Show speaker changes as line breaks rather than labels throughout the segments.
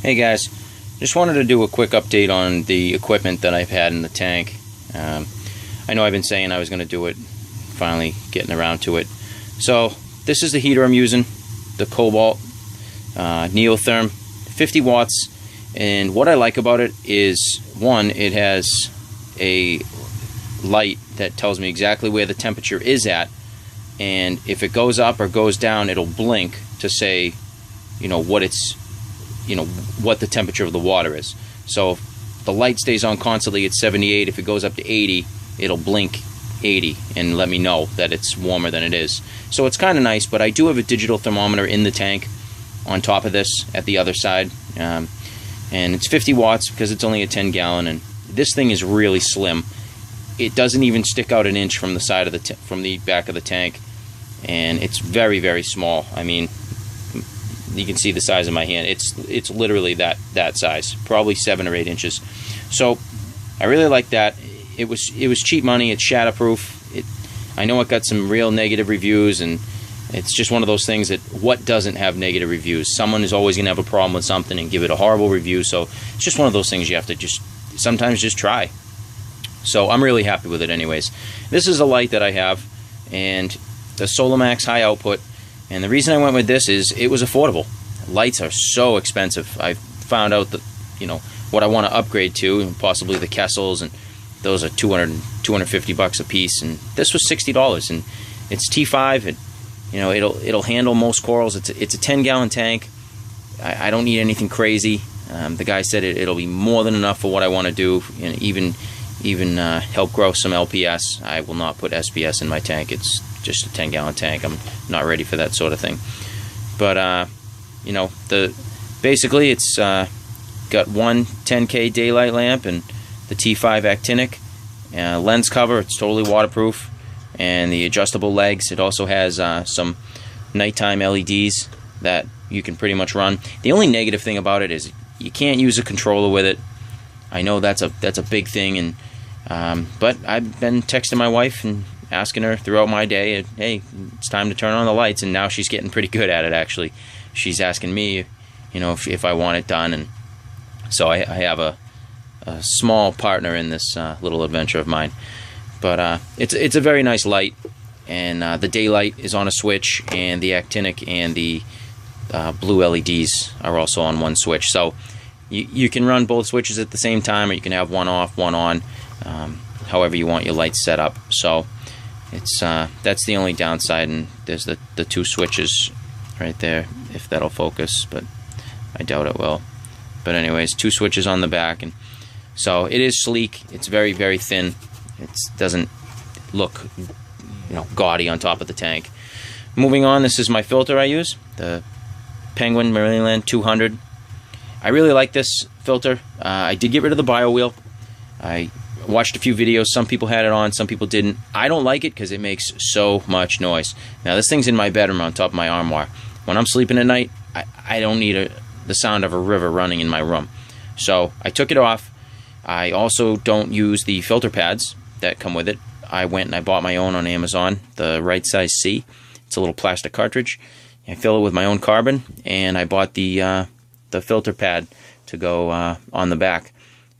Hey guys, just wanted to do a quick update on the equipment that I've had in the tank. I know I've been saying I was going to do it, finally getting around to it. So this is the heater I'm using, the Cobalt Neotherm, 50 watts, and what I like about it is, one, it has a light that tells me exactly where the temperature is at, and if it goes up or goes down, it'll blink to say, what the temperature of the water is. So if the light stays on constantly at 78, if it goes up to 80, it'll blink 80 and let me know that it's warmer than it is. So it's kind of nice, but I do have a digital thermometer in the tank on top of this at the other side, and it's 50 watts because it's only a 10-gallon, and this thing is really slim. It doesn't even stick out an inch from the side of from the back of the tank, and it's very, very small. I mean, you can see the size of my hand. It's literally that size, probably 7 or 8 inches. So I really like that. It was cheap money. It's shatterproof. I know it got some real negative reviews, and it's just one of those things that what doesn't have negative reviews? Someone is always going to have a problem with something and give it a horrible review. So it's just one of those things you have to sometimes just try. So I'm really happy with it anyways. This is a light that I have, and the Solamax high output. And the reason I went with this is it was affordable. Lights are so expensive. I found out that, what I want to upgrade to, and possibly the Kessels, and those are $250 a piece, and this was $60, and it's T5, and it'll handle most corals. It's a 10-gallon tank. I don't need anything crazy. The guy said it'll be more than enough for what I want to do, and even help grow some LPS. I will not put SPS in my tank. It's just a 10-gallon tank. I'm not ready for that sort of thing. But basically it's got one 10K daylight lamp and the T5 actinic lens cover. It's totally waterproof, and the adjustable legs. It also has some nighttime LEDs that you can pretty much run. The only negative thing about it is you can't use a controller with it. I know that's a big thing, and but I've been texting my wife and asking her throughout my day, hey, it's time to turn on the lights, and now she's getting pretty good at it, actually. She's asking me, if I want it done, and so I have a small partner in this little adventure of mine. But it's a very nice light, and the daylight is on a switch, and the actinic and the blue LEDs are also on one switch. So you can run both switches at the same time, or you can have one off, one on, however you want your lights set up. So that's the only downside, and there's the two switches right there, if that'll focus, but I doubt it will. But anyways, two switches on the back, and so it is sleek. It's very, very thin. It doesn't look gaudy on top of the tank. Moving on, this is my filter I use, the Penguin Marineland 200. I really like this filter. I did get rid of the BioWheel. I watched a few videos. Some people had it on, some people didn't. I don't like it because it makes so much noise. Now this thing's in my bedroom on top of my armoire. When I'm sleeping at night, I don't need the sound of a river running in my room. So I took it off. I also don't use the filter pads that come with it. I went and I bought my own on Amazon, the Right Size C. It's a little plastic cartridge. I fill it with my own carbon, and I bought the filter pad to go on the back.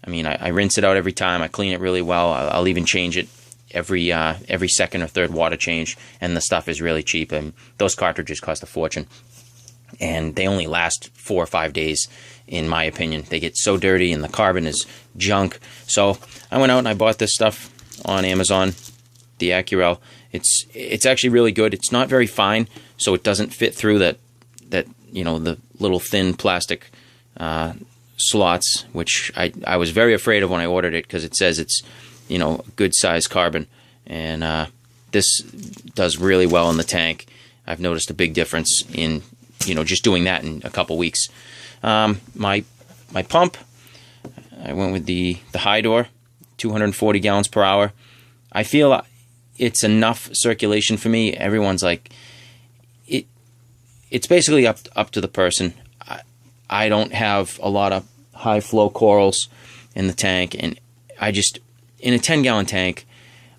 I mean, I rinse it out every time. I clean it really well. I'll even change it every second or third water change, and the stuff is really cheap. And those cartridges cost a fortune, and they only last 4 or 5 days, in my opinion. They get so dirty, and the carbon is junk. So I went out and I bought this stuff on Amazon, the Accurel. It's actually really good. It's not very fine, so it doesn't fit through the little thin plastic slots, which I was very afraid of when I ordered it, because it says it's good size carbon, and this does really well in the tank. I've noticed a big difference in just doing that in a couple weeks. My pump, I went with the Hydor, 240 gallons per hour. I feel it's enough circulation for me. Everyone's like, it's basically up to the person. I don't have a lot of high flow corals in the tank, and I just, in a 10-gallon tank,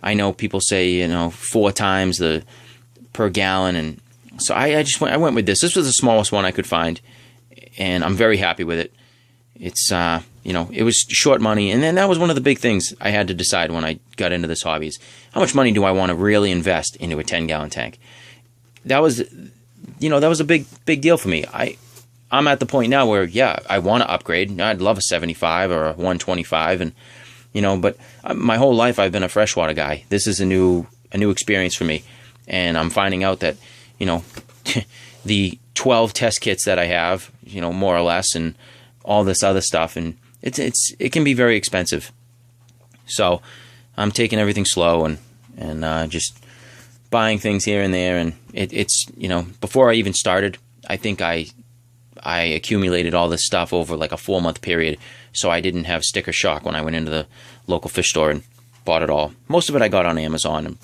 I know people say 4 times the per gallon, and so I went with this. This was the smallest one I could find, and I'm very happy with it. it's it was short money, and then that was one of the big things I had to decide when I got into this hobby is how much money do I want to really invest into a 10-gallon tank. That was a big deal for me. I'm at the point now where I want to upgrade. I'd love a 75 or a 125, and but my whole life I've been a freshwater guy. This is a new experience for me, and I'm finding out that the 12 test kits that I have, more or less, and all this other stuff, and it can be very expensive. So I'm taking everything slow and just buying things here and there, and it's before I even started, I think I accumulated all this stuff over like a 4-month period, so I didn't have sticker shock when I went into the local fish store and bought it all. Most of it I got on Amazon,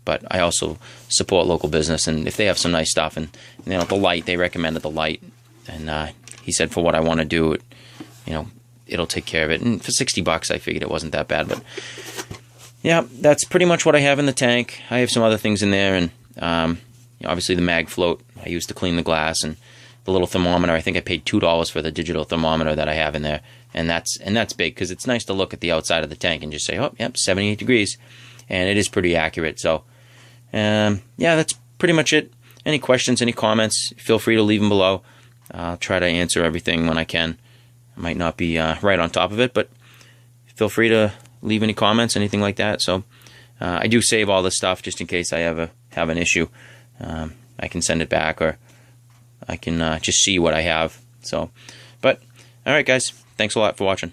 but I also support local business, and if they have some nice stuff, and the light, they recommended the light, and he said for what I want to do, it'll take care of it. And for $60, I figured it wasn't that bad. But yeah, that's pretty much what I have in the tank. I have some other things in there, and obviously the mag float I use to clean the glass, and the little thermometer. I think I paid $2 for the digital thermometer that I have in there, and that's big because it's nice to look at the outside of the tank and just say, oh, yep, 78 degrees, and it is pretty accurate. So yeah, that's pretty much it. Any questions, any comments, feel free to leave them below. I'll try to answer everything when I can. I might not be right on top of it, but feel free to leave any comments, anything like that. So I do save all this stuff just in case I ever have an issue. I can send it back, or I can just see what I have. So, but all right, guys, thanks a lot for watching.